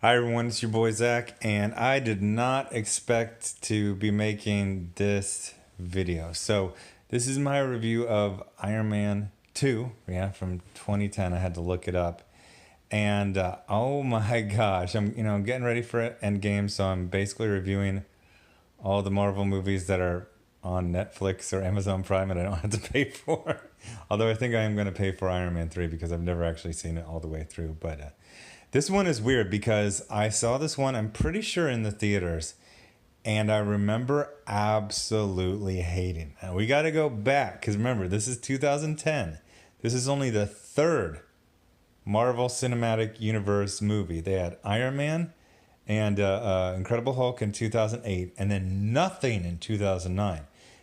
Hi everyone, it's your boy Zach, and I did not expect to be making this video. So this is my review of Iron Man 2, from 2010. I had to look it up, and oh my gosh, I'm getting ready for Endgame, so I'm basically reviewing all the Marvel movies that are on Netflix or Amazon Prime, and I don't have to pay for. Although I think I am going to pay for Iron Man 3 because I've never actually seen it all the way through, but. This one is weird because I saw this one, I'm pretty sure, in the theaters, and I remember absolutely hating. And we got to go back because remember, this is 2010. This is only the third Marvel Cinematic Universe movie. They had Iron Man and Incredible Hulk in 2008, and then nothing in 2009.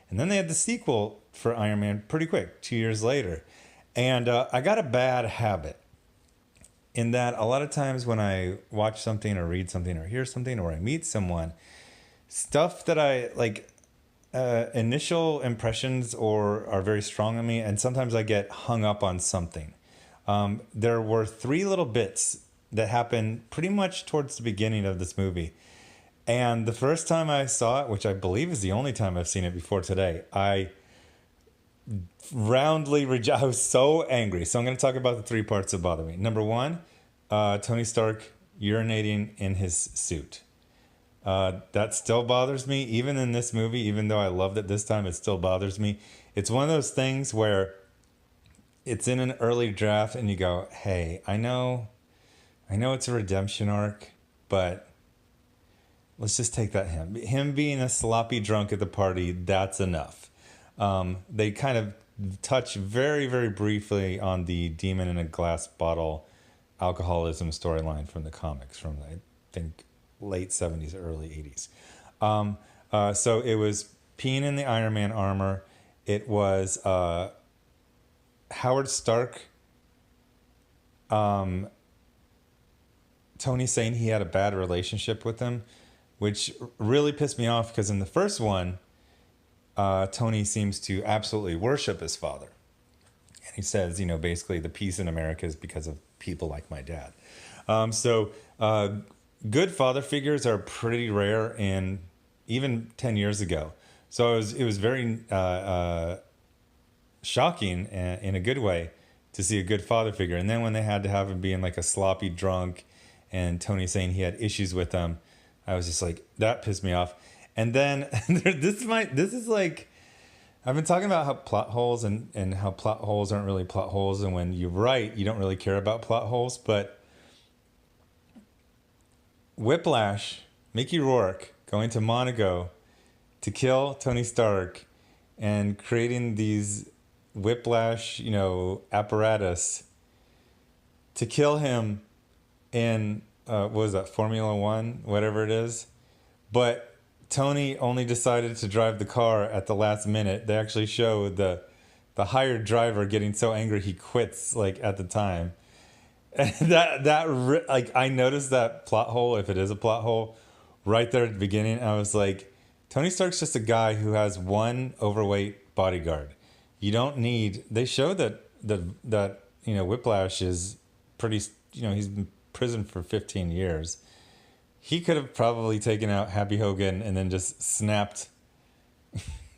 And then they had the sequel for Iron Man pretty quick, 2 years later. And I got a bad habit. In that a lot of times when I watch something or read something or hear something or I meet someone, stuff that I like, initial impressions or are very strong on me, and sometimes I get hung up on something. There were three little bits that happened pretty much towards the beginning of this movie. And the first time I saw it, which I believe is the only time I've seen it before today, I was so angry. So I'm going to talk about the three parts that bother me. Number one, Tony Stark urinating in his suit. That still bothers me, even in this movie. Even though I loved it this time, it still bothers me. It's one of those things where it's in an early draft, and you go, "Hey, I know it's a redemption arc, but let's just take that him being a sloppy drunk at the party. That's enough." They kind of touch very, very briefly on the demon in a glass bottle alcoholism storyline from the comics from, I think, late 70s, early 80s. So it was peeing in the Iron Man armor. It was Howard Stark, Tony saying he had a bad relationship with him, which really pissed me off because in the first one, Tony seems to absolutely worship his father. And he says, basically the peace in America is because of people like my dad. Good father figures are pretty rare in even 10 years ago. So it was very shocking in a good way to see a good father figure. And then when they had to have him being like a sloppy drunk and Tony saying he had issues with him, I was just like, that pissed me off. And then this is like, I've been talking about how plot holes and how plot holes aren't really plot holes. And when you write, you don't really care about plot holes. But Whiplash, Mickey Rourke going to Monaco to kill Tony Stark and creating these Whiplash, apparatus to kill him in, what was that, Formula One, whatever it is. But Tony only decided to drive the car at the last minute. They actually show the hired driver getting so angry he quits at the time. And I noticed that plot hole, if it is a plot hole, right there at the beginning. I was like, Tony Stark's just a guy who has one overweight bodyguard. You don't need. They show that Whiplash is pretty. He's been in prison for 15 years. He could have probably taken out Happy Hogan and then just snapped.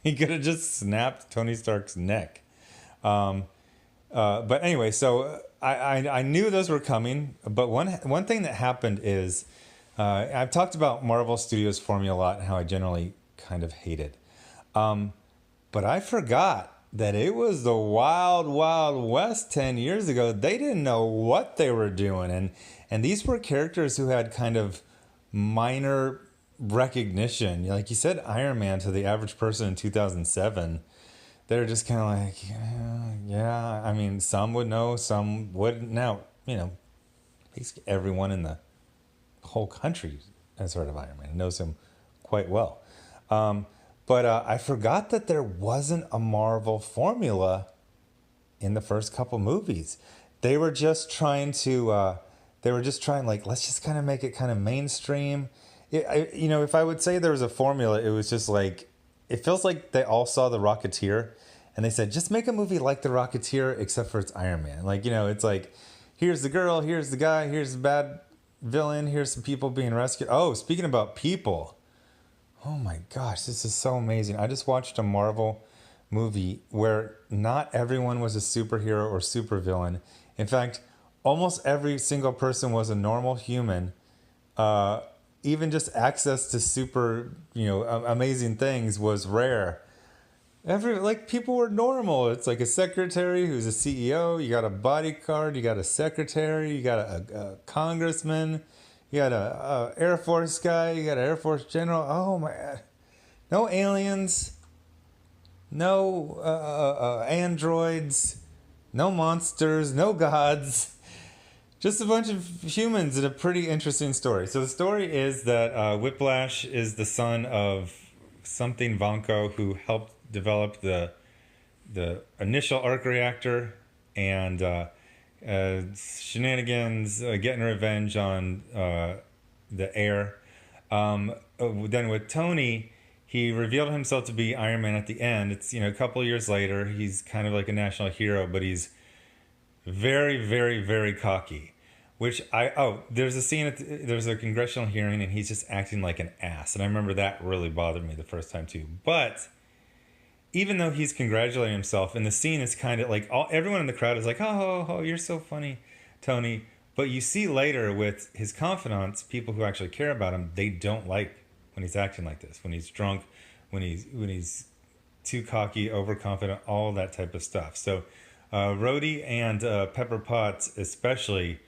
He could have just snapped Tony Stark's neck. But anyway, so I knew those were coming. But one thing that happened is I've talked about Marvel Studios formula a lot and how I generally kind of hate it. But I forgot that it was the Wild Wild West 10 years ago. They didn't know what they were doing. And these were characters who had kind of minor recognition. Like you said, Iron Man to the average person in 2007, they're just kind of like, yeah. I mean, some would know, some wouldn't. Now, basically everyone in the whole country has heard of Iron Man and knows him quite well. But I forgot that there wasn't a Marvel formula in the first couple movies. They were just trying to... let's just kind of make it kind of mainstream. If I would say there was a formula, it was just like, it feels like they all saw The Rocketeer and they said, just make a movie like The Rocketeer, except for it's Iron Man. It's like, here's the girl, here's the guy, here's the bad villain. Here's some people being rescued. Oh, speaking about people. Oh my gosh, this is so amazing. I just watched a Marvel movie where not everyone was a superhero or supervillain. In fact, almost every single person was a normal human. Even just access to super, amazing things was rare. People were normal. It's like a secretary who's a CEO. You got a bodyguard. You got a secretary. You got a congressman. You got a Air Force guy. You got an Air Force general. Oh my! No aliens. No androids. No monsters. No gods. Just a bunch of humans and a pretty interesting story. So the story is that Whiplash is the son of something Vanko, who helped develop the initial arc reactor, and shenanigans, getting revenge on the heir. Then with Tony, he revealed himself to be Iron Man at the end. It's a couple of years later. He's kind of like a national hero, but he's very, very, very cocky. There's a scene there's a congressional hearing, and he's just acting like an ass, and I remember that really bothered me the first time too. But even though he's congratulating himself, and the scene is kind of like everyone in the crowd is like, oh, you're so funny, Tony. But you see later with his confidants, people who actually care about him, they don't like when he's acting like this, when he's drunk, when he's too cocky, overconfident, all that type of stuff. So Rhodey and Pepper Potts especially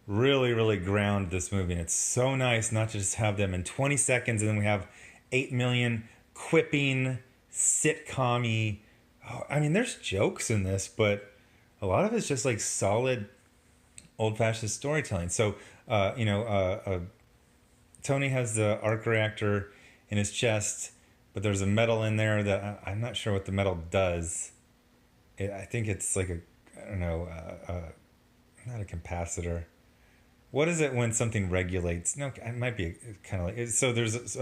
really, really ground this movie. And it's so nice not to just have them in 20 seconds and then we have 8 million quipping, sitcom-y. There's jokes in this, but a lot of it's just like solid old-fashioned storytelling. So, Tony has the arc reactor in his chest, but there's a metal in there that I'm not sure what the metal does. I think it's like not a capacitor. What is it when something regulates? No, it might be kind of like... So there's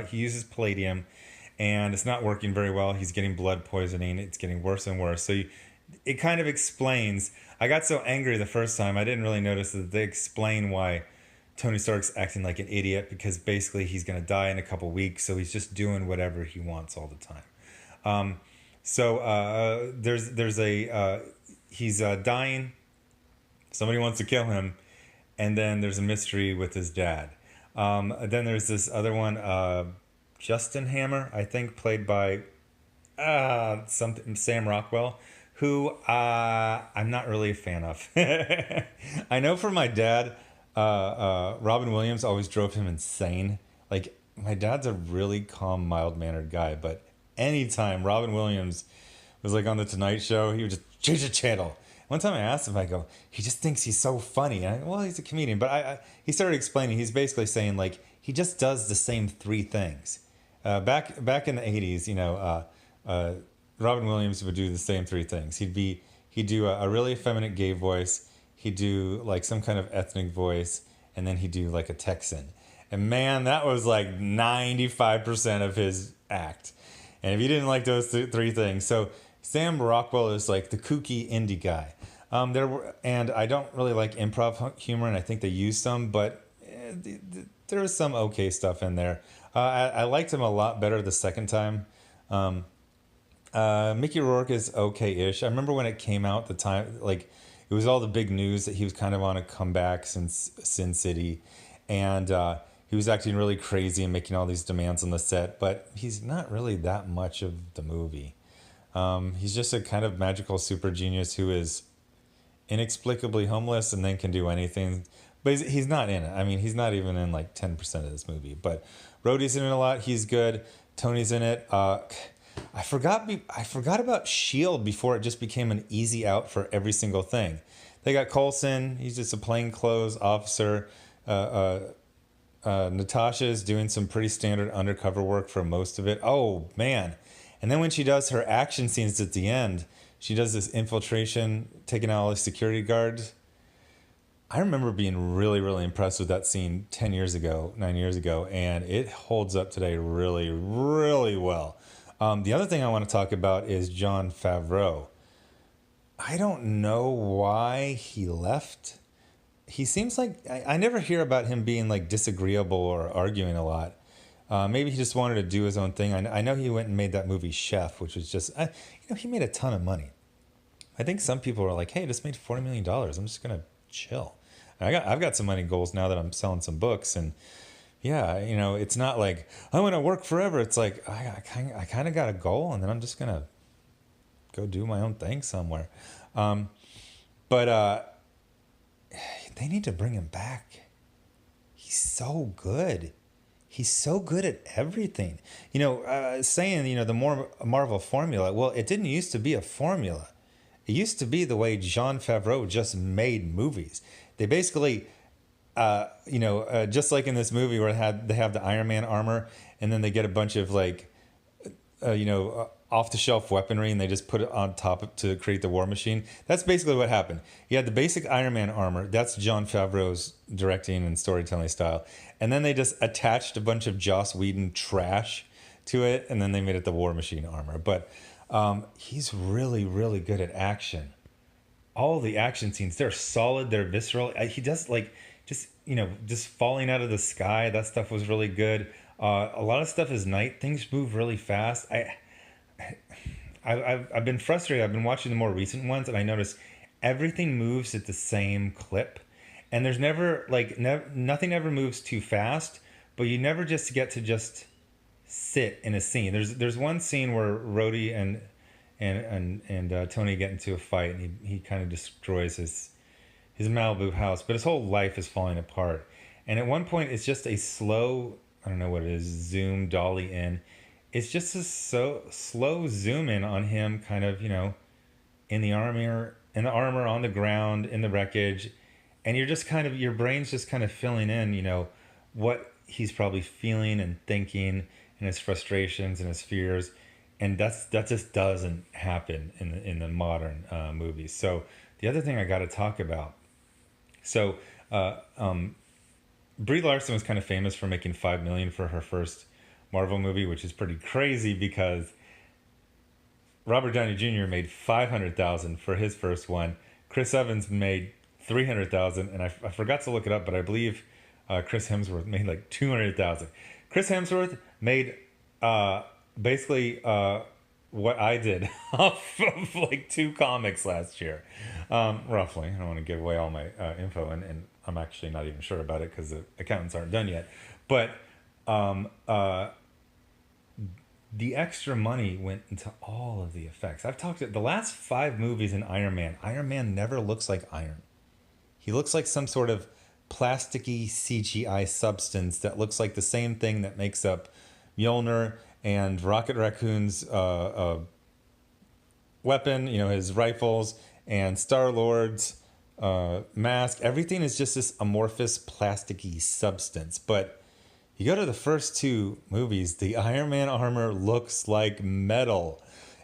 he uses palladium, and it's not working very well. He's getting blood poisoning. It's getting worse and worse. So it kind of explains... I got so angry the first time, I didn't really notice that they explain why Tony Stark's acting like an idiot, because basically he's going to die in a couple weeks, so he's just doing whatever he wants all the time. He's dying. Somebody wants to kill him. And then there's a mystery with his dad. Then there's this other one, Justin Hammer, I think, played by Sam Rockwell, who I'm not really a fan of. I know for my dad, Robin Williams always drove him insane. Like, my dad's a really calm, mild-mannered guy, but anytime Robin Williams was like on the Tonight Show, he would just change the channel. One time I asked him, I go, he just thinks he's so funny. Well, he's a comedian. But he started explaining, he's basically saying, like, he just does the same three things. Back in the 80s, Robin Williams would do the same three things. He'd do a really effeminate gay voice. He'd do, like, some kind of ethnic voice. And then he'd do, like, a Texan. And, man, that was, like, 95% of his act. And if you didn't like those three things... So Sam Rockwell is, like, the kooky indie guy. And I don't really like improv humor, and I think they use some, but there was some okay stuff in there. I liked him a lot better the second time. Mickey Rourke is okay-ish. I remember when it came out, the time, like, it was all the big news that he was kind of on a comeback since Sin City, and he was acting really crazy and making all these demands on the set, but he's not really that much of the movie. He's just a kind of magical super genius who is inexplicably homeless and then can do anything. But he's not in it. I mean, he's not even in like 10% of this movie. But Rhodey's in it a lot. He's good. Tony's in it. I forgot about S.H.I.E.L.D. before it just became an easy out for every single thing. They got Coulson. He's just a plainclothes officer. Natasha is doing some pretty standard undercover work for most of it. Oh, man. And then when she does her action scenes at the end, she does this infiltration, taking out all the security guards. I remember being really, really impressed with that scene 9 years ago, and it holds up today really, really well. The other thing I want to talk about is Jon Favreau. I don't know why he left. he seems like I never hear about him being like disagreeable or arguing a lot. Maybe he just wanted to do his own thing. I know he went and made that movie Chef, which was just, he made a ton of money. I think some people are like, hey, just made $40 million. I'm just gonna chill. And I've got some money goals now that I'm selling some books, and yeah, it's not like I want to work forever. It's like I kind of got a goal, and then I'm just gonna go do my own thing somewhere. But they need to bring him back. He's so good. He's so good at everything. Saying, the more Marvel formula, well, it didn't used to be a formula. It used to be the way Jon Favreau just made movies. They basically, just like in this movie where they have the Iron Man armor, and then they get a bunch of off-the-shelf weaponry, and they just put it on top to create the War Machine. That's basically what happened. You had the basic Iron Man armor. That's Jon Favreau's directing and storytelling style. And then they just attached a bunch of Joss Whedon trash to it, and then they made it the War Machine armor. But he's really, really good at action. All the action scenes, they're solid, they're visceral. He does just falling out of the sky. That stuff was really good. A lot of stuff is night. Things move really fast. I've been frustrated. I've been watching the more recent ones, and I notice everything moves at the same clip, and there's never nothing ever moves too fast, but you never just get to just sit in a scene. There's one scene where Rhodey and Tony get into a fight, and he kind of destroys his Malibu house, but his whole life is falling apart. And at one point, it's just a slow, I don't know what it is, zoom dolly in. It's just a slow zoom in on him, kind of, in the armor, on the ground, in the wreckage, and you're just your brain's just kind of filling in, what he's probably feeling and thinking, and his frustrations and his fears, and that just doesn't happen in the modern movies. So the other thing I got to talk about, Brie Larson was kind of famous for making $5 million for her first Marvel movie, which is pretty crazy because Robert Downey Jr. made $500,000 for his first one. Chris Evans made $300,000, and I forgot to look it up, but I believe Chris Hemsworth made like $200,000. Chris Hemsworth made basically what I did off of like 2 comics last year, roughly. I don't want to give away all my info, and I'm actually not even sure about it because the accountants aren't done yet. But the extra money went into all of the effects. I've talked the last 5 movies in Iron Man. Iron Man never looks like iron. He looks like some sort of plasticky CGI substance that looks like the same thing that makes up Mjolnir and Rocket Raccoon's weapon, his rifles, and Star-Lord's mask. Everything is just this amorphous plasticky substance. But you go to the first 2 movies, the Iron Man armor looks like metal,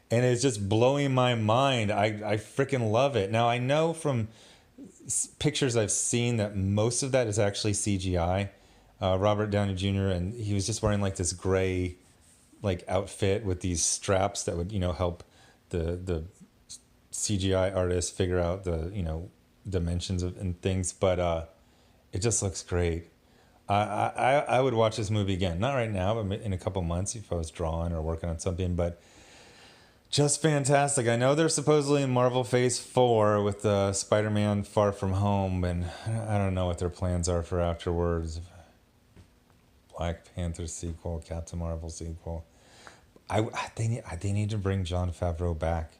and it's just blowing my mind. I freaking love it. Now, I know from pictures I've seen that most of that is actually CGI. Robert Downey Jr., and he was just wearing like this gray outfit with these straps that would, help the CGI artists figure out the, dimensions and things. But it just looks great. I would watch this movie again. Not right now, but in a couple months if I was drawing or working on something. But just fantastic. I know they're supposedly in Marvel Phase 4 with Spider-Man Far From Home, and I don't know what their plans are for afterwards. Black Panther sequel, Captain Marvel sequel. They need to bring Jon Favreau back.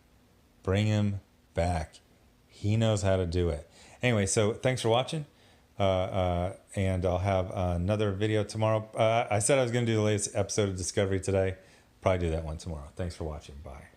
Bring him back. He knows how to do it. Anyway, so thanks for watching. And I'll have another video tomorrow. I said I was going to do the latest episode of Discovery today. Probably do that one tomorrow. Thanks for watching. Bye.